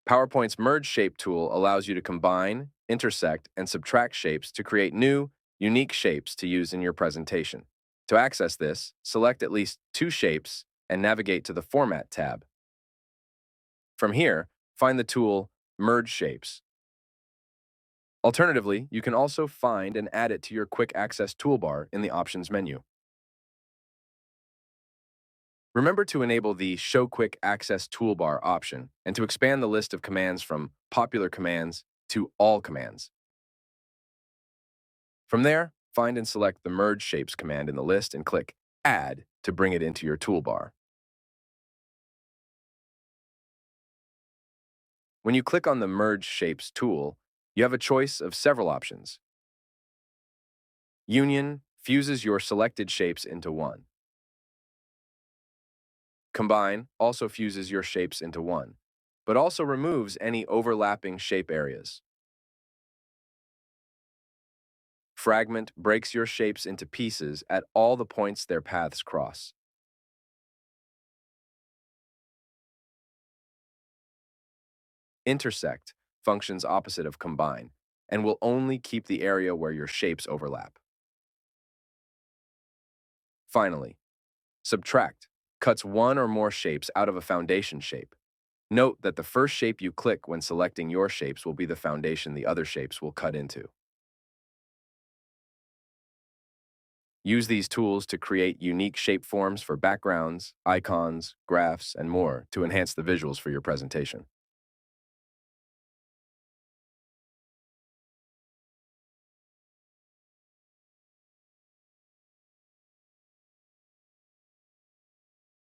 PowerPoint's Merge Shape tool allows you to combine, intersect, and subtract shapes to create new, unique shapes to use in your presentation. To access this, select at least two shapes and navigate to the Format tab. From here, find the tool Merge Shapes. Alternatively, you can also find and add it to your Quick Access toolbar in the Options menu. Remember to enable the Show Quick Access Toolbar option and to expand the list of commands from Popular Commands to All Commands. From there, find and select the Merge Shapes command in the list and click Add to bring it into your toolbar. When you click on the Merge Shapes tool, you have a choice of several options. Union fuses your selected shapes into one. Combine also fuses your shapes into one, but also removes any overlapping shape areas. Fragment breaks your shapes into pieces at all the points their paths cross. Intersect functions opposite of combine and will only keep the area where your shapes overlap. Finally, subtract cuts one or more shapes out of a foundation shape. Note that the first shape you click when selecting your shapes will be the foundation the other shapes will cut into. Use these tools to create unique shape forms for backgrounds, icons, graphs, and more to enhance the visuals for your presentation.